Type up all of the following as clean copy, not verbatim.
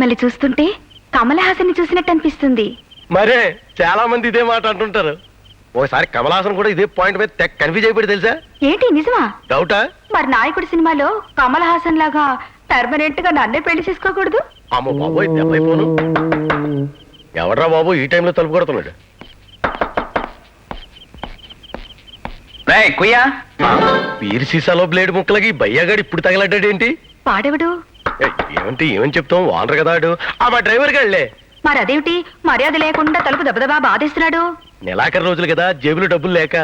మిమ్మల్ని చూస్తుంటే కమల్ హాసన్ చూసినట్టు అనిపిస్తుంది. మరే చాలా మంది ఇదే మాట అంటుంటారు. ఓసారి కమల్ హాసన్ కూడా ఇదే పాయింట్ మీద తెగ కన్ఫ్యూజ్ అయిపోయి తెలుసా? ఏంటి నిజమా? డౌటా? మరి నాయకుడి సినిమాలో కమల్ హాసన్ లాగా పర్మనెంట్ గా నన్నే పెళ్లి చేసుకోకూడదు? అమ్మో బాబోయ్, దెబ్బైపోను. ఎవడ్రా బాబు ఈ టైంలో తలుపు కొడుతున్నాడు? కుయ్యా పీరి సీసాలో బ్లేడ్ ముక్కలకి బయ్యగాడు ఇప్పుడు తగలడ్డాడేంటి? పాడెవడు? ఏమని చెప్తాం, వానరు కదా ఆడు. మా డ్రైవర్ గాళ్లే. మరి అదేమిటి మర్యాద లేకుండా తలుపు దెబ్బదబా బాధేస్తున్నాడు? నెలాఖరు రోజులు కదా, జేబులో డబ్బులు లేక.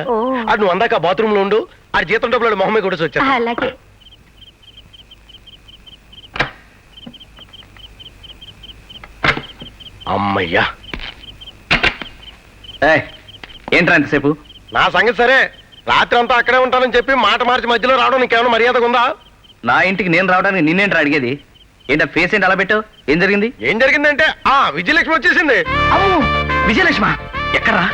అటు నువ్వు అందాక బాత్రూమ్ లో ఉండు, ఆ జీతం డబ్బులు మొహమ్మే కూడా వచ్చా. అలాగే. అమ్మయ్యా, ఏంట్రా ఎంతసేపు? నా సంగతి సరే, రాత్రి అంతా అక్కడే ఉంటానని చెప్పి మాట మార్చి మధ్యలో రావడం నీకేమైనా మర్యాదగా ఉందా? నా ఇంటికి నేను రావడానికి నిన్నేంట్రా అడిగేది? ఏంటా ఫేస్ ఏంటి అలా పెట్టావు? ఏం జరిగింది? ఏం జరిగిందంటే విజయలక్ష్మి వచ్చేసింది. విజయలక్ష్మ ఎక్కడ్రా?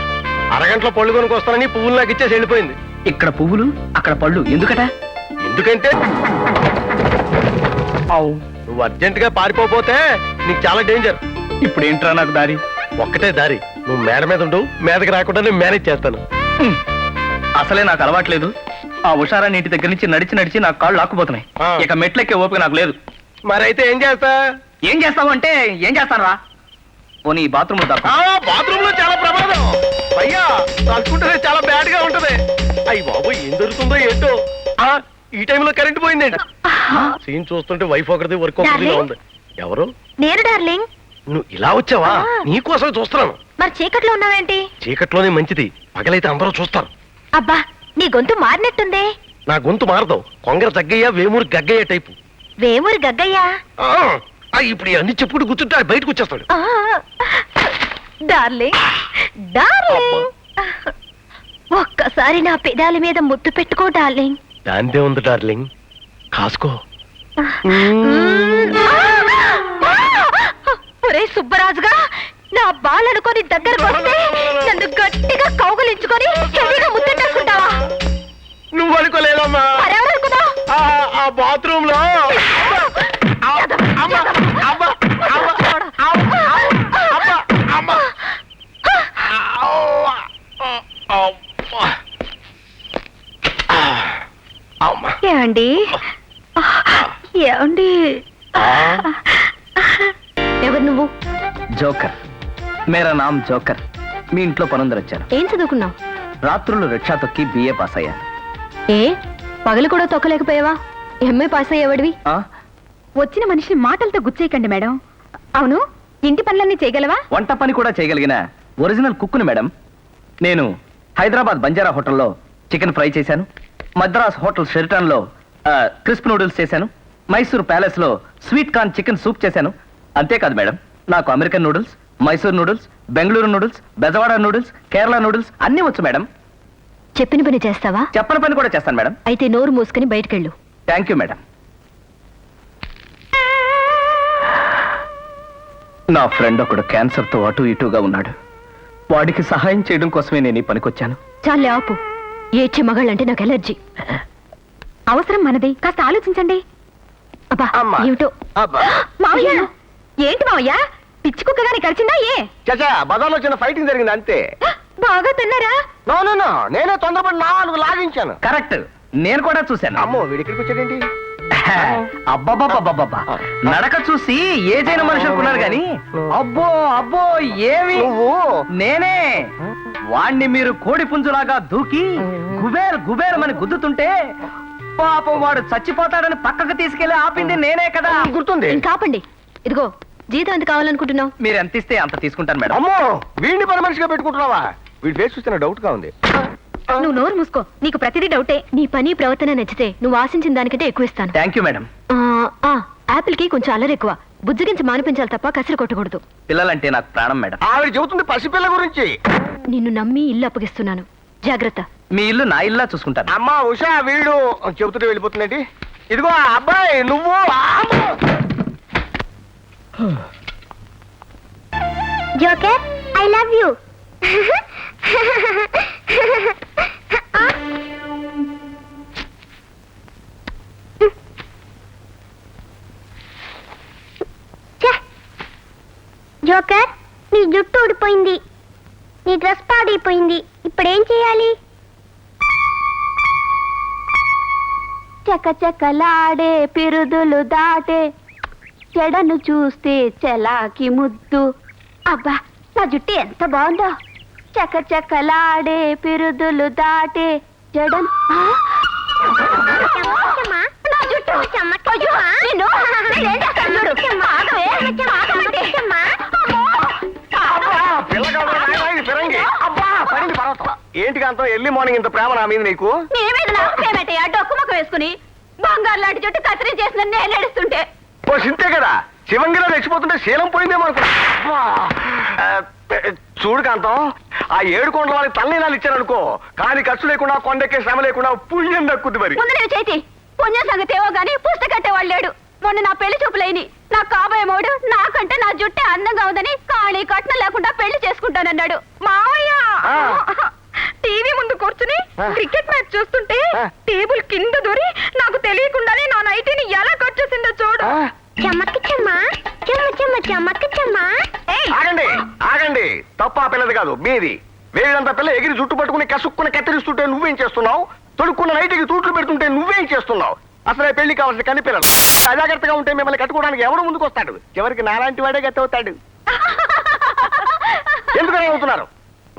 అరగంటలో పళ్ళు కొనుక్కు వస్తానని పువ్వులు నాకు ఇచ్చేసి వెళ్ళిపోయింది. ఇక్కడ పువ్వులు అక్కడ పళ్ళు ఎందుకట? ఎందుకంటే నువ్వు అర్జెంట్ గా పారిపోతే నీకు చాలా డేంజర్. ఇప్పుడు ఏంట్రా నాకు దారి? ఒక్కటే దారి, నువ్వు మేడ మీద ఉండు, మీదకి రాకుండా నేను మేనేజ్ చేస్తాను. అసలే నాకు అలవాట్లేదు. ఆ ఉషారాన్ని ఇంటి దగ్గర నుంచి నడిచి నడిచి నాకు కాళ్ళు లాక్కుపోతున్నాయి. ఇక మెట్లెక్కే ఓపిక నాకు లేదు. మరైతే ఏం చేస్తా? ఏం చేస్తావు అంటే ఏం చేస్తాను రా? పోనీ బాత్రూమ్ బాత్రూమ్ లో చాలా ప్రమాదం అయ్యా, తలుచుకుంటేనే చాలా బ్యాడ్ గా ఉంటది. అయ్యి బాబు, ఏం దొరుకుతుందో ఏంటో. ఈ టైంలో కరెంట్ పోయిందండి. సీన్ చూస్తుంటే వైఫ్ ఒకరిది వర్క్ ఒకరిది ఉంది. ఎవరు? నేను డార్లింగ్. నువ్వు ఇలా వచ్చావా? నీకోసం చూస్తున్నాను. మరి చీకట్లో ఉన్నావేంటి? చీకట్లోనే మంచిది, పగలైతే అందరూ చూస్తారు. అబ్బా, నీ గొంతు మారినట్టుందే. నా గొంతు మారదు, కొంగర తగ్గయ్యా వేమూరి గగ్గయ్య టైపు. వేమూరి గగ్గయ్యా? ఇప్పుడు అన్ని చెప్పుకుంటూ కూర్చుంటే బయటకు వచ్చేస్తాడు. డార్లింగ్, డార్లింగ్, ఒక్కసారి నా పెదాల మీద ముద్దు పెట్టుకో డార్లింగ్. దాంతే ఉంది డార్లింగ్, కాసుకో. ఒరే సుబ్బరాజుగా, నా బాలనుకొని దగ్గరకు వస్తే నన్ను గట్టిగా కౌగులించుకొని హెవీగా ముద్దెట్టేసుకుంటావా? నువ్వు అనుకోలేదమ్మా. మరెవరనుకున్నా? ఆ బాత్రూమ్ లో ఏమండి? ఏమండి? ఎవరు నువ్వు? జోకర్. మేరా నామ్ జోకర్. మీ ఇంట్లో పనుందరు వచ్చాను. ఏం చదువుకున్నావు? రాత్రులు రిక్షా తొక్కి బిఏ పాస్ అయ్యాను. ఏ పగలు కూడా తొక్కలేకపోయావా? MA pass అయ్యేవాడివి. వచ్చిన మనిషిని మాటలతో గుచ్చేయకండి మేడం. అవును, ఇంటి పనులన్నీ చేయగలవా? వంట పని కూడా చేయగలిగిన ఒరిజినల్ కుక్కుని మేడం. నేను హైదరాబాద్ బంజారా హోటల్లో చికెన్ ఫ్రై చేశాను. మద్రాస్ హోటల్ షెరిటన్ లో క్రిస్ప్ నూడిల్స్ చేశాను. మైసూర్ ప్యాలెస్ లో స్వీట్ కార్న్ చికెన్ సూప్ చేశాను. అంతేకాదు మేడం, నాకు American noodles, Mysore noodles, Bengaluru noodles, Bezawada noodles, Kerala noodles అన్నీ వచ్చు మేడం. చెప్పిన పని చేస్తావా? చెప్పని పని కూడా చేస్తాను మేడం. అయితే నోరు మూసుకుని బయటకెళ్ళు. Thank you madam. నా ఫ్రెండ్ ఒకడు క్యాన్సర్ తో అటు ఇటుగా ఉన్నాడు. వాడికి సహాయం చేయడం కోసమే నేను ఈ పనికొచ్చాను. చాలే ఆపు. ఏడ్చే మగాళ్ళంటే నాకు ఎలర్జీ. అవసరం మనది, కాస్త ఆలోచించండి. అబ్బా ఏమిటో. మావయ్య, ఏంటి మావయ్య? పిచ్చి కుక్కగానే కలిసిందా? ఏ చచ్చా, బజార్లో చిన్న ఫైటింగ్ జరిగింది అంతే. బాగా తిన్నారా? నో, నేనే తొందరపడి 4 లాగించాను. కరెక్ట్, నేను కూడా చూశాను. అమ్మో, వీడిక్కడికి వచ్చాడేంటి? అబ్బబ్బబ్బబ్బబ్బా, నడక చూసి ఏదైనా మనిషి అనుకున్నారు గాని అబ్బో అబ్బో ఏమి నేనే. వాణ్ణి మీరు కోడి పుంజులాగా దూకి గుబేర్ గుబేర్ అని గుద్దుతుంటే పాపం వాడు చచ్చిపోతాడని పక్కకు తీసుకెళ్లి ఆపింది నేనే కదా. గుర్తుంది. ఇంకాపండి. ఇదిగో జీతం ఎంత కావాలనుకుంటున్నావు? మీరు ఎంత ఇస్తే అంత తీసుకుంటాను మేడం. అమ్మో, వీడిని పని మనిషిగా పెట్టుకుంటున్నావా? వీడి ఫేస్ చూస్తే డౌట్ గా ఉంది. నువ్వు నోరు మూసుకో, నీకు ప్రతిదీ డౌటే. నీ పని ప్రవర్తన నచ్చితే నువ్వు ఆశించిన దానికంటే ఎక్కువ ఇస్తాను. Thank you madam. యాపిల్ కి కొంచెం అల్లరి ఎక్కువ. బుజ్జగించి మానిపించాలి తప్ప కసిరి కొట్టకూడదు. పిల్లలంటే నాకు ప్రాణం మేడం. ఆవిడ చెబుతుంది పసిపిల్ల గురించి. నిన్ను నమ్మి ఇల్లు అప్పగిస్తున్నాను, జాగ్రత్త. మీ ఇల్లు నా ఇల్లా చూసుకుంటాను. అమ్మా ఉషా, వీడు చెబుతుంటే వెళ్ళిపోతుందండి. ఇదిగో అబ్బాయి, నువ్వు joker, I love you. Joker, నీ జుట్టు ఊడిపోయింది, నీ డ్రెస్ పాడైపోయింది, ఇప్పుడేం చేయాలి? చకచకలాడే పిరుదులు దాటే చెడను చూస్తే చెలాకి ముద్దు. అబ్బా, నా జుట్టు ఎంత బాగుందో. చకచకలాడే పిరుదులు దాటే చెడను. నా జుట్టు ఏంటి కాంతం ఎర్లీ మార్నింగ్ ఇంత ప్రేమ నా మీద నీకు? నీ మీద నాకు ప్రేమేటయ్యా, డొక్కు ముక్క వేసుకుని బంగారు లాంటి జుట్టు కత్తిరించి చేసిన నేను నడుస్తుంటే. ఓ సింతే కదా, శివంగిలో రెచ్చిపోతుంటే శీలం పోయిందేమో అనుకున్నా. చూడు కాంతం, ఆ 7 కొండల వాళ్ళకి తల్లినాలు ఇచ్చారనుకో, కానీ ఖర్చు లేకుండా కొండెక్కే శ్రమ లేకుండా పుణ్యం దక్కుద్ది. మరి ముందు నేను చేతి పుణ్యం సంగతి ఏవో గానీ పుస్తకట్టే వాళ్ళు లేడు. మొన్న నా పెళ్లి చూపులేని నా కాబోయే మోడు నాకంటే నా జుట్టే అందంగా ఉందని కాళీ కట్నం లేకుండా పెళ్లి చేసుకుంటానన్నాడు. మావయ్య టీవీ ముందు కూర్చుని క్రికెట్ మ్యాచ్ చూస్తుంటే టేబుల్ కింద దూరి నాకు తెలియకుండానే నా నైటీని ఎలా కట్ చేసిందో చూడు. చమక్ చెమ్మ చెమ్మ చెమ్మ చమక్ చెమ్మ. ఆగండి ఆగండి, తప్ప ఆ పిల్లది కాదు మీది. వేడంత పిల్ల ఎగిరి జుట్టు పట్టుకుని కసుక్కుని కత్తిరిస్తుంటే నువ్వేం చేస్తున్నావు? తొడుక్కున్న నైటికి తూట్లు పెడుతుంటే నువ్వేం చేస్తున్నావు? అసలే పెళ్లి కావాల్సిన కని పిల్లలు అజాగ్రత్తగా ఉంటే మిమ్మల్ని కట్టుకోవడానికి ఎవడు ముందుకు వస్తాడు? చివరికి నాలాంటి వాడే గతి అవుతాడు. ఎందుకని అవుతున్నారు?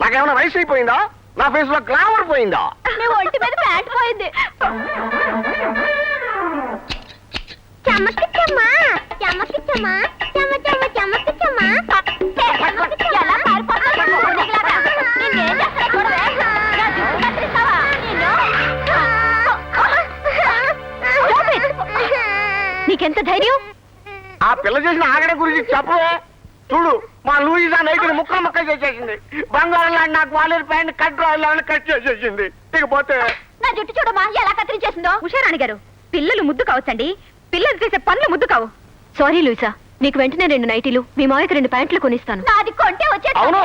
నాకేమైనా వయసు అయిపోయిందా? నా ఫేస్ లో గ్లామర్ పోయిందా? నీ ఒంటి మీద ప్యాంట్ పోయింది. చమక్ చెమ్మ చమక్ చెమ్మ చెమ్మ చెమ్మ చమక్ చెమ్మ. ఎలా మారిపోతున్నావు? నిన్నేం చేస్తాను చూడవే. నా జుట్టు కత్తిరిస్తావా? నిన్ను. నీకెంత ధైర్యం? ఆ పిల్ల చేసిన ఆగడ గురించి చెప్పవే. చూడు, మా లూయిజా నైట్ని ముక్కలు ముక్కలు చేసేసింది. బంగారం లాంటి నాకు వాలేరు ప్యాంట్ కట్ రాయాలని కట్ చేసేసింది. ఇకపోతే నా జుట్టు చూడమా ఎలా కత్తిరించేసిందో. ఉషారాణి గారు, పిల్లలు ముద్దు కావచ్చండి, పిల్లలు చేసే పనులు ముద్దు కావు. సారీ లూయిసా, నీకు వెంటనే 2 నైటీలు, మీ మావయ్యకి 2 ప్యాంట్లు కొనిస్తాను. నాది కొంటే వచ్చేది. అవును.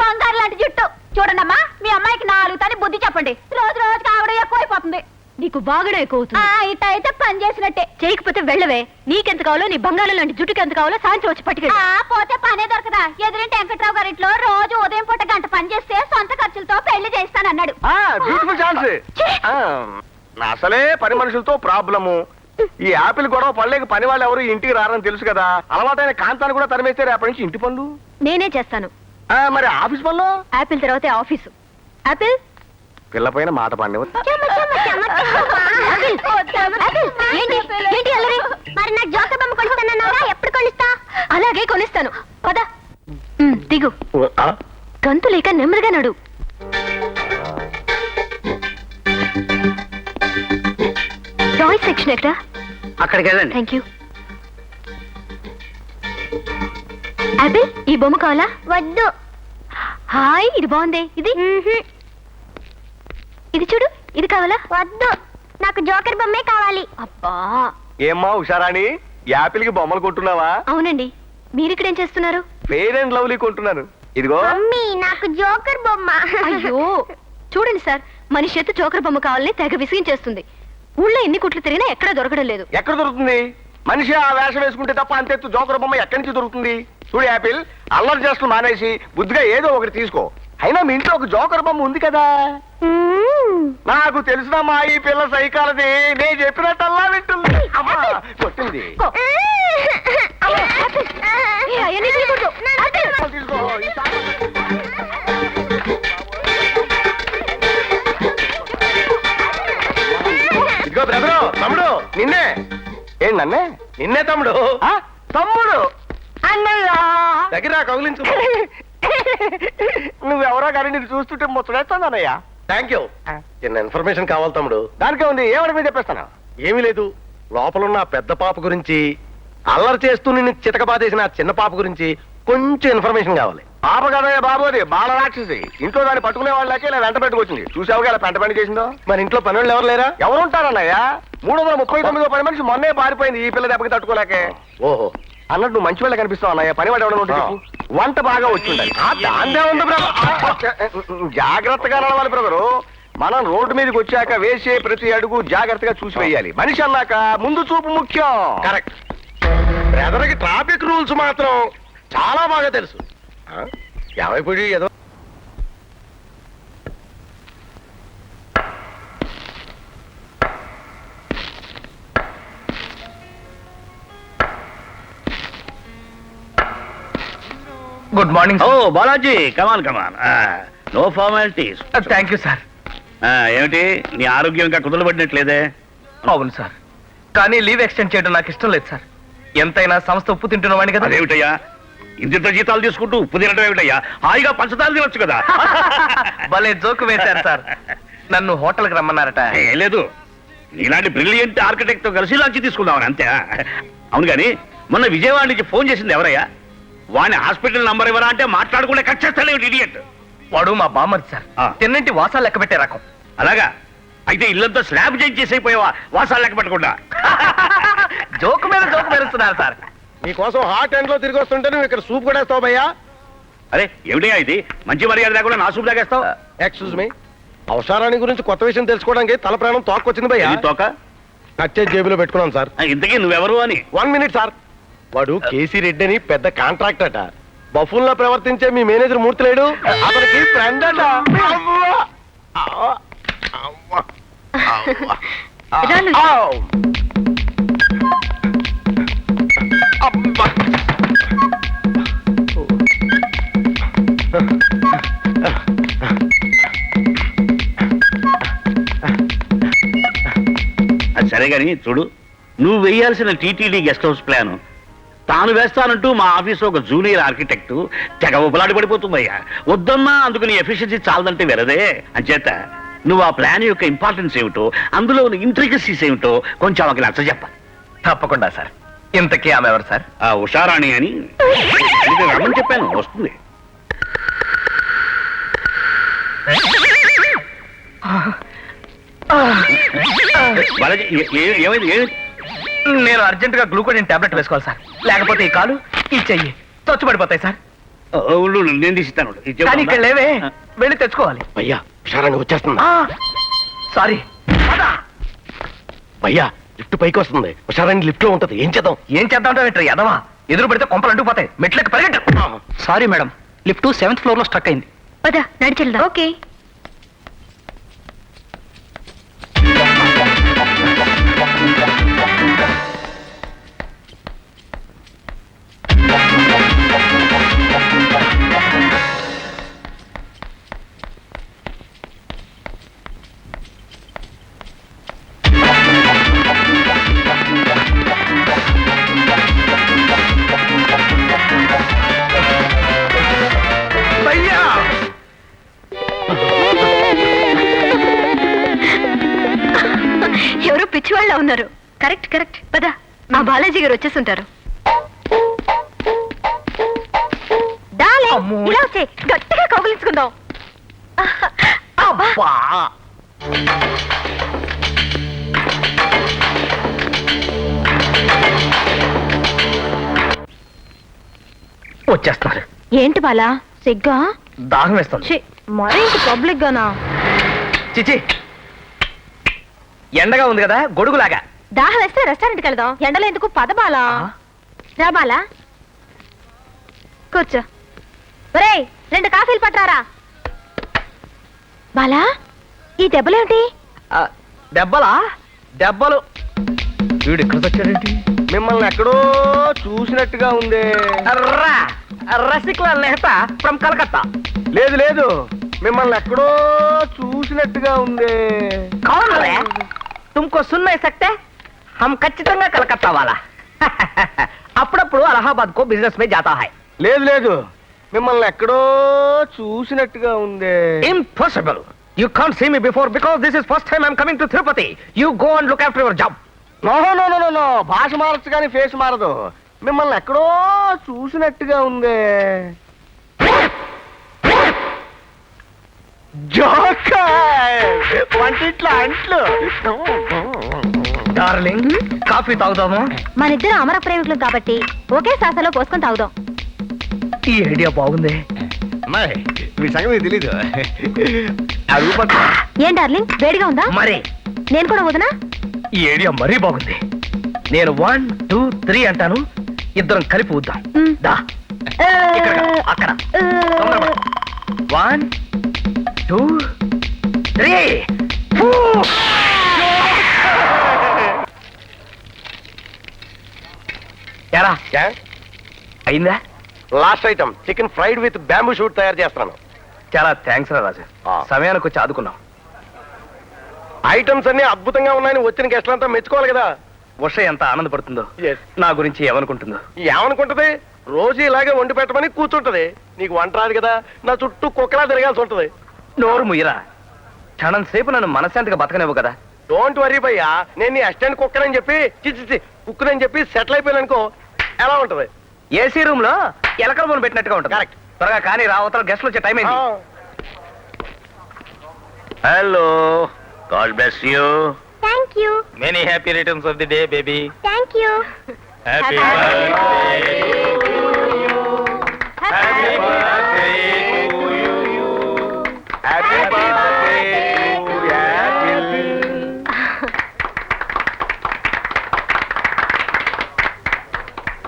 బంగారు లాంటి జుట్టు చూడండమ్మా, మీ అమ్మాయికి 4 తని బుద్ధి చెప్పండి. రోజు రోజు కావడం ఎక్కువైపోతుంది. నీకు బాగా ఎక్కువ ఇట అయితే పని చేసినట్టే. చేయకపోతే వెళ్ళవే. నీకెంత కావాలో, నీ బంగారం లాంటి జుట్టుకి ఎంత కావాలో సాయంత్రం వచ్చి పట్టుకెళ్ళి. పోతే పనే దొరకదా? ఎదురింటి వెంకట్రావు గారింట్లో రోజు ఉదయం పూట గంట పని చేస్తే సొంత ఖర్చులతో పెళ్లి చేస్తానన్నాడు. Beautiful chance. అసలే పని మనుషులతో ప్రాబ్లము. ఈ యాపిల్ గొడవ పడలేక పని వాళ్ళు ఎవరు ఇంటికి రారని తెలుసు కదా. అలవాటైన కాంతాన్ని కూడా తరిమేస్తే రేపటి నుంచి ఇంటి పనులు నేనే చేస్తాను. మరి ఆఫీస్ పనులు? యాపిల్ తర్వాత ఆఫీసు. యాపిల్ పిల్ల పైన మాట పండి. మరి నాకు జోకర్ బొమ్మ కొనిస్తానన్నారా? ఎప్పుడు కొనిస్తా? అలాగే కొనిస్తాను. పద దిగు. గంతు లేక నెమ్మదిగా నడు. టాయ్ సెక్షన్ ఎక్కడ? అక్కడికి వెళ్ళండి. Thank you. యాపిల్, ఈ బొమ్మ కావాలా? వద్దు. హాయ్, ఇది బాగుంది. ఇది ఇది చూడు, ఇది కావాలా? వద్దు, నాకు జోకర్ బొమ్మే కావాలి. అబ్బా. ఏమ్మా ఉషారాణి, యాపిల్ కి బొమ్మలు కొంటున్నావా? అవునండి. మీరు ఇక్కడ ఏం చేస్తున్నారు? ఫెయిర్ అండ్ లవ్లీ కొంటున్నాను. ఇదిగో. మమ్మీ, నాకు జోకర్ బొమ్మ. అయ్యో చూడండి సార్, మనిషి ఎత్తు జోకర్ బొమ్మ కావాలని తెగ విసిగించేస్తుంది. ఊళ్ళో ఎన్ని కుట్లు తిరిగినా ఎక్కడా దొరకడం లేదు. ఎక్కడ దొరుకుతుంది? మనిషి ఆ వేషం వేసుకుంటే తప్ప అంతెత్తు జోకర్ బొమ్మ ఎక్కడి నుంచి దొరుకుతుంది? చూడు యాపిల్, అల్లరి చేస్తూ మానేసి బుద్ధిగా ఏదో ఒకటి తీసుకో. అయినా మీ ఇంట్లో ఒక జోకర్ బొమ్మ ఉంది కదా. నాకు తెలుసునమ్మా, ఈ పిల్ల సైకాలది. నేను చెప్పినట్టల్లా వింటుంది. అమ్మా కొట్టింది. తీసుకో. ఇదిగో బ్రదరు, తమ్ముడు నిన్నే. ఏం నన్నే? నిన్నే తమ్ముడు. తమ్ముడు అన్నయ్య దగ్గర కౌలించు. నువ్వెవరో కానీ నేను చూస్తుంటే ముచ్చడేస్తాను అన్నయ్య. Thank you. చిన్న ఇన్ఫర్మేషన్ కావాలి తమ్ముడు. దానికే ఉంది, ఏమని చెప్పేస్తాను. ఏమీ లేదు, లోపలున్న పెద్ద పాప గురించి, అల్లరి చేస్తూ నిన్ను చితకబాదేసిన చిన్న పాప గురించి కొంచెం ఇన్ఫర్మేషన్ కావాలి. పాప కదయ్య బాబు, అది బాల రాక్షసి. ఇంట్లో దాన్ని పట్టుకునే వాళ్ళకి ఇలా వెంట పెట్టుకొచ్చింది. చూసావుగా ఇలా పెంట పని చేసిందో. మరి ఇంట్లో పని వాళ్ళు ఎవరు లేరా? ఎవరు ఉంటారన్నయ్య? 339వ పని మనిషి మొన్నే పారిపోయింది ఈ పిల్ల దెబ్బకి తట్టుకోలేకే. ఓహో, అన్నట్టు నువ్వు మంచి వాళ్ళ కనిపిస్తావు అన్నయ్య. పని వాడు ఎవడో వంట బాగా వచ్చి ఉండాలి. దాందే ఉంది బ్రదర్. జాగ్రత్తగా నడవాలి బ్రదరు. మనం రోడ్డు మీదకి వచ్చాక వేసే ప్రతి అడుగు జాగ్రత్తగా చూసి వేయాలి. మనిషి అన్నాక ముందు చూపు ముఖ్యం. కరెక్ట్. బ్రదర్కి ట్రాఫిక్ రూల్స్ మాత్రం చాలా బాగా తెలుసు. ఏమైపోయి ఏదో good morning oh Balaji come on come on no formalities. Thank you sir. ఏమిటి నీ ఆరోగ్యం ఇంకా కుదరబడినట్లేదే? అవును సార్, కానీ లీవ్ ఎక్స్టెండ్ చేయడం నాకు ఇష్టం లేదు సార్. ఎంతైనా సంస్థ ఉప్పు తింటున్నవాడిని కదా. అదేమిటయ్యా ఇంత జీతాలు తీసుకుంటూ ఉప్పు తినడం ఏమిటయ్యా? హాయిగా పంచదార తినొచ్చు కదా. భలే జోకు వేశారు సార్. నన్ను హోటల్కి రమ్మన్నారట. ఏం లేదు, నీలాంటి బ్రిలియంట్ ఆర్కిటెక్ట్ తో కలిసి లంచ్ తీసుకుందామని అంతే. అవును కానీ మొన్న విజయవాడ నుంచి ఫోన్ చేసింది ఎవరయ్యా? వాడిని హాస్పిటల్ నంబర్ ఇవ్వరా అంటే మాట్లాడకుండా కట్ చేస్తానే ఇడియట్. వాడు మా బామ్మది సార్. తిన్నంటి వాసాలు లెక్క పెట్టే రకం. అలాగా అయితే ఇల్లంతా స్లాబ్ చేంజ్ చేసైపోయావా వాసాలు లెక్క పెట్టకుండా? జోకు మీద జోకు మెరుస్తున్నారు సార్. నీకోసం హాట్ ఎండ్ లో తిరిగి వస్తుంటే నువ్వు ఇక్కడ సూప్ కూడా వేస్తావు భయ్యా. అరే ఏమిటయ్యా ఇది? మంచి మర్యాద లేకుండా నా సూప్ తాగేస్తావు. ఎక్స్క్యూజ్ మీ, అవసరాన్ని గురించి కొత్త విషయం తెలుసుకోవడానికి తల ప్రాణం తోక్కొచ్చింది భయ్యా. ఇది తోక? నచ్చే జేబులో పెట్టుకున్నాను సార్. ఇంతకీ నువ్వెవరు అని? 1 minute సార్. వాడు కేసీ రెడ్డి అని పెద్ద కాంట్రాక్ట్ అట. బఫూన్ లో ప్రవర్తించే మీ మేనేజర్ మూర్తి లేడు, అతనికి ఫ్రెండ్ అట. అవ్వ! అవ్వ! అవ్వ! అవ్వ! రాను. ఆవ్! అబ్బా! అది సరే గాని చూడు, నువ్వు వేయాల్సిన టీటీడీ గెస్ట్ హౌస్ ప్లాన్ తాను వేస్తానంటూ మా ఆఫీస్ ఒక జూనియర్ ఆర్కిటెక్ట్ తెగ ఉపలాడి పడిపోతుందయ్యా. వద్దన్నా అందుకు నీ ఎఫిషియన్సీ చాలదంటే వెరదే. అంచేత నువ్వు ఆ ప్లాన్ యొక్క ఇంపార్టెన్స్ ఏమిటో, అందులో ఇంట్రికసీస్ ఏమిటో కొంచెం ఆమెకి నచ్చ చెప్పాలి. తప్పకుండా సార్. ఇంతకీ ఆమె ఎవరు సార్? ఆ ఉషారాణి అని రమ్మని చెప్పాను, వస్తుంది. బాలాజీ, ఏమైంది? నేను అర్జెంట్ గా గ్లూకోడిన్ టాబ్లెట్ వేసుకోవాలి సార్. లేకపోతే ఈ కాలు ఈ చెయ్యి చచ్చు పడిపోతాయి సార్. నేను తీసిస్తాను. కానీ ఇక్కడ లేవే, వెళ్ళి తెచ్చుకోవాలి. భయ్యా హుషారాన్ని వచ్చేస్తుందా? సారీ. భయ్యా లిఫ్ట్ పైకి వస్తుంది, హుషారాన్ని లిఫ్ట్ లో ఉంటది. ఏం చేద్దాం? ఏం చేద్దాం అంటే ఎదవా, ఎదురు పెడితే కొంపలు అంటుకుపోతాయి. మెట్లకి పరిగెట్టు. Sorry madam, lift 7th floor లో స్ట్రక్ అయింది. పద నడిచెళ్దాం. ఓకే. భయ్యా ఎవరో పిచ్చివాళ్ళ ఉన్నారు. Correct correct. పద, ఆ బాలాజీ గారు వచ్చేస్తుంటారు. అమ్మో. ఇలా వచ్చే గట్టిగా కౌగిలించుకుందాం. అబ్బా. వచ్చేస్తున్నారు. ఏంటి బాలా సిగ్గా? దాహం వేస్తుంది. మరేంటి పబ్లిక్ గానా? చిచి, ఎండగా ఉంది కదా గొడుగులాగా. దాహం వేస్తే రెస్టారెంట్కి వెళ్దాం. ఎండలో ఎందుకు? పద బాలా. రా బాలా, కూర్చో. ఒరేయ్ 2 కాఫీలు పట్టారా. బాలా, ఈ దెబ్బలేంటి? దెబ్బలా? దెబ్బలు. వీడు ఎక్కడ వచ్చాడేంటి? మిమ్మల్ని ఎక్కడో చూసినట్టుగా ఉంది. రసిక్లాల్ నెహ్తా ఫ్రమ్ కలకత్తా. లేదు లేదు, మిమ్మల్ని ఎక్కడో చూసినట్టుగా ఉంది. కౌన్ రే? తుమ్కో సున్ నహీ సక్తే? హమ్ ఖచ్చితంగా కలకత్తా వాలా. అప్పుడప్పుడు అలహాబాద్ కో బిజినెస్ మే జాతా హై. లేదు లేదు, మిమ్మల్ని ఎక్కడో చూసినట్టుగా ఉంది. Impossible. You can't see me before because this is first time I'm coming to Tirupati. You go and look after your job. No no no no no, భాష మారచ్చు కానీ ఫేస్ మారదు. మిమ్మల్ని ఎక్కడో చూసినట్టుగా ఉంది. వంటిట్లా అంట్లు. డార్లింగ్, కాఫీ తాగుదామా? మనిద్దరం అమర ప్రేమికులు కాబట్టి ఒకే సాసలో పోసుకొని తాగుదాం. ఈ ఐడియా బాగుంది. అమ్మాయి మీ సంగతి తెలీదు. ఏం డార్లింగ్, వేడిగా ఉందా? మరి నేను కూడా వదనా? ఈ ఐడియా మరీ బాగుంది. నేను 1 2 3 అంటాను, ఇద్దరం కలిపి ఊద్దాం. మ్. దా. ఇక్కడ కాదు, అక్కడ. తొందరపడు. 1 2 3 ఎరా అయిందా? Last item chicken fried with bamboo shoot తయారు చేస్తున్నాను. చాలా థ్యాంక్స్ రా రాజు. సమయానికి వచ్చి ఆదుకున్నాం. ఐటమ్స్ అన్ని అద్భుతంగా ఉన్నాయని వచ్చిన గెస్ట్లంతా మెచ్చుకోవాలి కదా. ఉష ఎంత ఆనందపడుతుందో, Yes. నా గురించి ఏమనుకుంటుందో. ఏమనుకుంటది? రోజు ఇలాగే వండి పెట్టమని కూర్చుంటది. నీకు వంట రాదు కదా, నా చుట్టూ కుక్కలా తిరగాల్సి ఉంటది. నోరు ముయ్యరా. క్షణం సేపు నన్ను మనశాంతిగా బతకనివ్వు కదా. డోంట్ వరీ భయ్యా, నేను నీ అసిస్టెంట్ కుక్కనని చెప్పి కుక్కనని చెప్పి సెటిల్ అయిపోయాను అనుకో, ఎలా ఉంటది? ఏసీ రూమ్ లో ఎలకల బోన్ పెట్టినట్టుగా ఉంటుంది. Correct. త్వరగా కానీ రా, అవతల గెస్ట్లు వచ్చే టైం అయింది. Hello, god bless you. Thank you many happy returns of the day baby. Thank you happy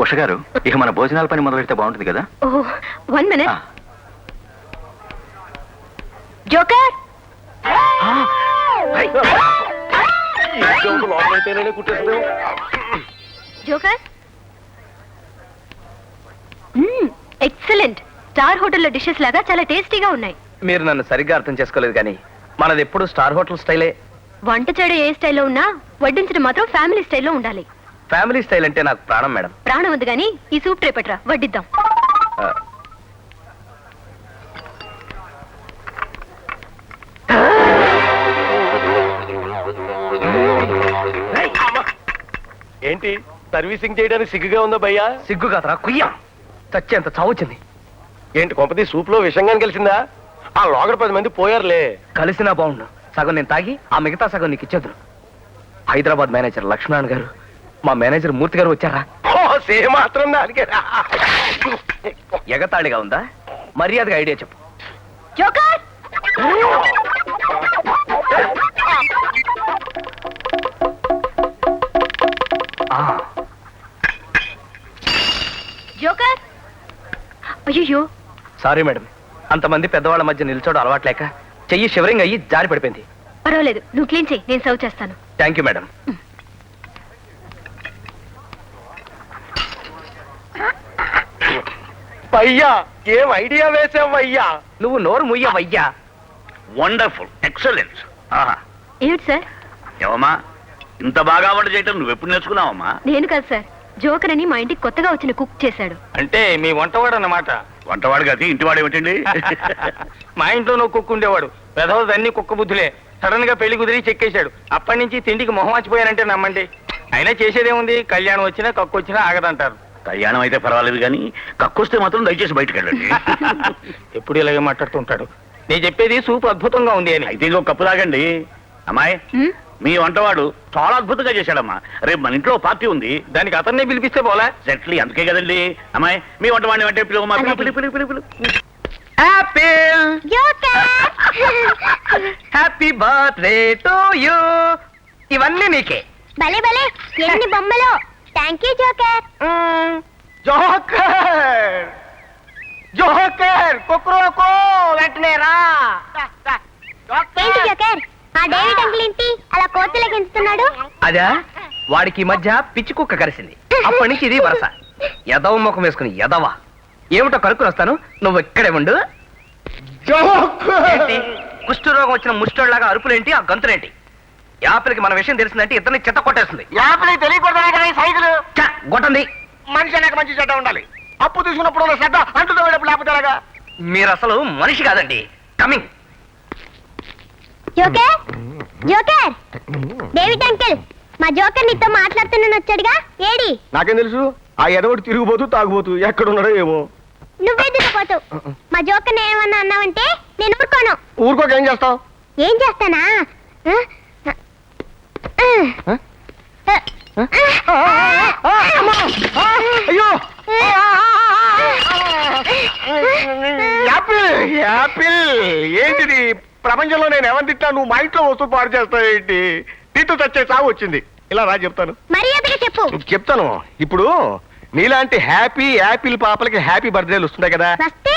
Usha garu, ఇక మన భోజనాల పని మొదలెడితే బాగుంటుంది కదా. ఓ 1 minute. జోకర్ లోపలైతేనే కుట్టేస్తుంది. Joker excellent. స్టార్ హోటల్లో డిషెస్ లాగా చాలా టేస్టీగా ఉన్నాయి. మీరు నన్ను సరిగ్గా అర్థం చేసుకోలేదు కానీ మనది ఎప్పుడు స్టార్ హోటల్ స్టైలే. వంట చేయడం ఏ స్టైల్లో ఉన్నా వడ్డించడం మాత్రం ఫ్యామిలీ స్టైల్లో ఉండాలి. ఫ్యామిలీ స్టైల్ అంటే నాకు ప్రాణం మేడం. ప్రాణం ఉంది కానీ ఈ సూప్ ట్రేపట్రా వడ్డిద్దాం. ఆ, ఏంటి సర్వీసింగ్ చేయడానికి సిగ్గుగా ఉందా భయ్యా? సిగ్గు కాదురా కుయ్యా. చచ్చేంత చావుచ్చింది. ఏంటి కొంపది సూప్ లో విషంగా కలిసిందా? ఆ లోగడ 10 మంది పోయారులే. కలిసినా బాగుండు. సగం నేను తాగి ఆ మిగతా సగం నీకు ఇచ్చేద్దును. హైదరాబాద్ మేనేజర్ లక్ష్మణ్ గారు, మా మేనేజర్ మూర్తి గారు వచ్చారా? సేమ్ మాత్రం దానికేనా? ఎగతాళిగా ఉందా? మర్యాదగా ఐడియా చెప్పు. జోకర్ ఆ, జోకర్ అయ్యో సారీ మేడం, అంతమంది పెద్దవాళ్ళ మధ్య నిల్చోడం అలవాట్లేక చెయ్యి షివరింగ్ అయ్యి జారి పడిపోయింది. పర్వాలేదు, నువ్వు క్లీన్ చేయి, నేను సర్వ్ చేస్తాను. Thank you madam. భయ్యా ఏం ఐడియా వేసావు అయ్యా? నువ్వు నోరు ముయ్యవయ్యా. Wonderful, excellent. ఆహా, ఏమిటి సార్? ఏమమ్మా ఇంత బాగా వంట చేయటం నువ్వు ఎప్పుడు నేర్చుకున్నావమ్మా? నేను కాదు సార్, జోకర్ అని మా ఇంటికి కొత్తగా వచ్చిన కుక్ చేశాడు. అంటే మీ వంటవాడు అన్నమాట. వంటవాడు కాదు, ఇంటివాడు ఏమిటండి? మా ఇంట్లో నువ్వు కుక్ ఉండేవాడు. పెదవదన్నీ కుక్క బుద్ధులే. సడన్ గా పెళ్లి కుదిరి చెక్కేశాడు. అప్పటి నుంచి తిండికి మొహం వచ్చిపోయానంటే నమ్మండి. అయినా చేసేదేముంది, కళ్యాణం వచ్చినా కక్కు వచ్చినా ఆగదంటారు. కళ్యాణం అయితే పర్వాలేదు కానీ కక్కొస్తే మాత్రం దయచేసి బయటకు వెళ్ళండి. ఎప్పుడు ఇలాగే మాట్లాడుతుంటాడు. నేను చెప్పేది సూప్ అద్భుతంగా ఉంది అని. అయితే ఇంకో కప్పు తాగండి. అమ్మాయి, ఉమ్, మీ వంటవాడు చాలా అద్భుతంగా చేశాడమ్మా. రేపు మన ఇంట్లో పార్టీ ఉంది. దానికి అతన్నే పిలిపిస్తే పోలా. సెట్లీ, అందుకే కదండి. అమ్మాయి, మీ వంటవాడిని అంటే పిలువమ్మా. పిలు, పిలు, పిలు, పిలు, పిలు. Apple joker happy birthday to you. ఇవన్నీ నీకే. భలే భలే ఎన్ని బొమ్మలు. Thank you joker. Joker joker కుక్రోకో వెంటనే రా. ఏంటి జోకర్, ఆ డేవిడ్ అంకుల్ ఏంటి అలా కోతులకి ఎంచుతున్నాడు? అదా, వాడికి ఈ మధ్య పిచ్చి కుక్క కరిసింది. అప్పటి నుంచి ఇది వరస. ఎదవ ముఖం వేసుకుని ఎదవా. ఏమిటో కనుక్కుని వస్తాను, నువ్వు ఇక్కడే ఉండు. ఏంటి కుష్ఠరోగం వచ్చిన ముష్టోళ్ళలాగా అరుపులేంటి, ఆ గంతులేంటి? యాపిల్కి మన విషయం తెలిసిందంటే ఇద్దరిని చెత్త కొట్టేస్తుంది. యాపిల్ తెలియకూడదనే కదా ఈ సైకిల్. ఛ, గొట్టండి. మనిషి అనేక మంచి చెడ్డ ఉండాలి. అప్పు తీసుకున్నప్పుడు ఉన్న శ్రద్ధ అంటుతో లేకపోతే ఎలాగా? మీరు అసలు మనిషి కాదండి. Coming. Joker joker, David uncle మా జోకర్ నీతో మాట్లాడుతున్నాను వచ్చాడుగా, ఏడి? నాకేం తెలుసు, ఆ ఎదవడు తిరిగిపోతూ తాగుపోతూ ఎక్కడున్నాడో ఏమో. నువ్వే దిగిపోతావు. మా జోకర్ ఏమన్నా అన్నావంటే నేను ఊరుకోను. ఊరుకోక ఏం చేస్తావు? ఏం చేస్తానా? అయ్యో, యాపిల్ యాపిల్ ఏంటిది? ప్రపంచంలో నేను ఎవరిని తిట్టా, నువ్వు మా ఇంట్లో వస్తువు పాడు చేస్తావు ఏంటి? తిట్టు చచ్చే చావు వచ్చింది. ఇలా రా చెప్తాను. మర్యాదగా చెప్పు. చెప్తాను. ఇప్పుడు మీలాంటి హ్యాపీ యాపిల్ పాపలకి హ్యాపీ బర్త్డేలు వస్తున్నాయి కదా వస్తే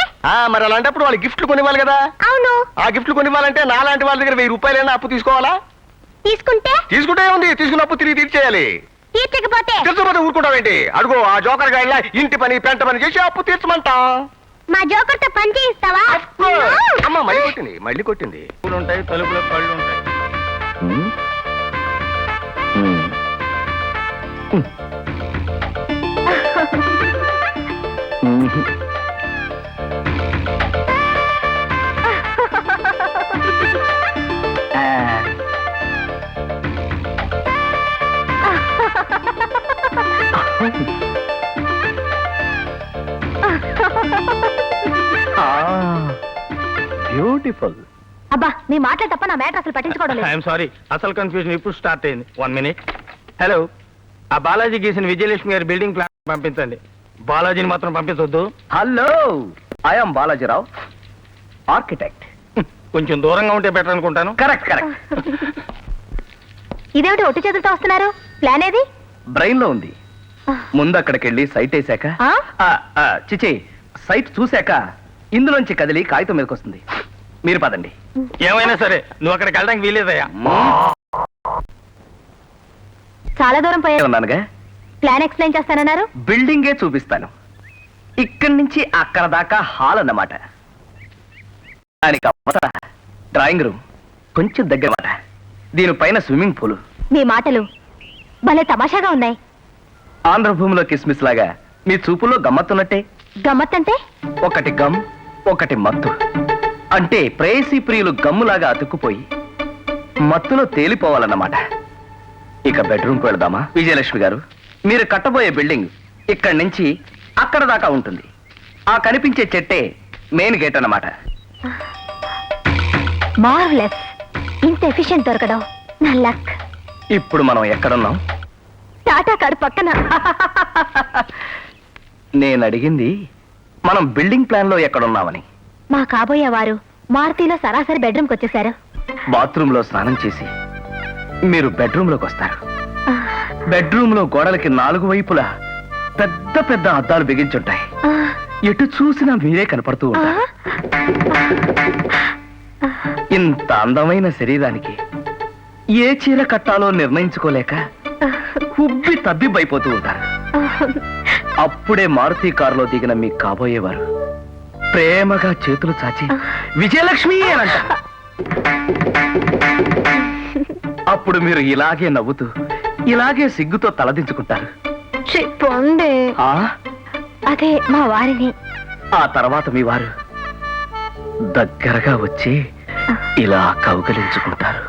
మరి అలాంటప్పుడు వాళ్ళు గిఫ్ట్లు కొనివ్వాలి కదా. అవును. ఆ గిఫ్ట్లు కొనివ్వాలంటే నాలాంటి వాళ్ళ దగ్గర 1000 రూపాయలైనా అప్పు తీసుకోవాలా? తీసుకుంటే ఉంది, తీసుకున్న అప్పు తిరిగి తీర్చేయాలి. తీర్చకపోతే తీర్చకపోతే ఊరుకుంటావేంటి? అడుగు ఆ జోకర్ గాడిలా ఇంటి పని పెంట పని చేసి అప్పు తీర్చమంటా. మా జోకర్తో పని చేయిస్తావా? అమ్మ మళ్ళీ కొట్టింది. ఉంటాయి, తలుపులో పళ్ళు ఉంటాయి. ఉమ్. ఉమ్. ఉమ్. బ్యూటిఫుల్. అబ్బా నీ మాటలు తప్ప నా మ్యాటర్ అసలు పట్టించుకోవడం లేదు. ఐఎమ్ సారీ, అసలు కన్ఫ్యూజన్ ఇప్పుడు స్టార్ట్ అయింది. 1 minute. హలో, ఆ బాలాజీ గీసిన విజయలక్ష్మి గారి బిల్డింగ్ ప్లాన్ పంపించండి. బాలాజీని మాత్రం పంపించొద్దు. Hello, I'm Balajirao, architect. కొంచెం దూరంగా ఉంటే బెటర్ అనుకుంటాను. Correct correct. ఇదేమిటి ఒట్టి చేతులతో వస్తున్నారు? ప్లాన్ ఏది? బ్రెయిన్ లో ఉంది. ముందు అక్కడికి వెళ్ళి సైట్ వేసాక ఆ? చిచి సైట్ చూశాక ఇందులోంచి కదిలి కాగితం మీదకి వస్తుంది. మీరు పదండి. ఏమైనా సరే నువ్వు అక్కడికి వెళ్ళడానికి వీలేదయ్యా. చాలా దూరం పోయా. ఉన్నానుగా. ప్లాన్ ఎక్స్ప్లెయిన్ చేస్తానన్నారు. బిల్డింగే చూపిస్తాను. ఇక్కడి నుంచి అక్కడ దాకా హాల్ అన్నమాట. దానికి అవతల డ్రాయింగ్ రూమ్, కొంచెం దగ్గర మాట. దీనిపైన స్విమ్మింగ్ పూల్. మీ మాటలు భలే తమాషాగా ఉన్నాయి. ఆంధ్రభూమిలో కిస్మిస్ లాగా మీ చూపులో గమ్మత్తున్నట్టే. గమ్మత్తంటే? ఒకటి గమ్, ఒకటి మత్తు. అంటే ప్రేయసీ ప్రియులు గమ్ములాగా అతుక్కుపోయి మత్తులో తేలిపోవాలన్నమాట. ఇక బెడ్రూమ్కి వెళదామా? విజయలక్ష్మి గారు, మీరు కట్టబోయే బిల్డింగ్ ఇక్కడి నుంచి అక్కడ దాకా ఉంటుంది. ఆ కనిపించే చెట్టే మెయిన్ గేట్ అన్నమాట. మార్వెలస్. ఇంత ఎఫిషియెంట్ దొరకడం నా లక్. ఇప్పుడు మనం ఎక్కడున్నాం? టాటా కారు పక్కన. నేను అడిగింది మనం బిల్డింగ్ ప్లాన్ లో ఎక్కడున్నామని. మా కాబోయే వారు మారుతిలో సరాసరి బెడ్రూమ్కి వచ్చేసారు. బాత్రూమ్ లో స్నానం చేసి మీరు బెడ్రూమ్ లోకి వస్తారు. బెడ్రూమ్ లో గోడలకి 4 వైపులా పెద్ద పెద్ద అద్దాలు బిగించుంటాయి. ఎటు చూసినా మీరే కనపడుతూ ఉంటారు. ఇంత అందమైన శరీరానికి ఏ చీర కట్టాలో నిర్ణయించుకోలేక ఉబ్బి తబ్బిబ్బైపోతూ ఉంటారు. అప్పుడే మారుతి కారులో దిగిన మీ కాబోయేవారు ప్రేమగా చేతులు చాచి విజయలక్ష్మి అని అంటారు. అప్పుడు మీరు ఇలాగే నవ్వుతూ ఇలాగే సిగ్గుతో తలదించుకుంటారు. చెప్పండి. అదే మా వారిని. ఆ తర్వాత మీ వారు దగ్గరగా వచ్చి ఇలా కౌగలించుకుంటారు.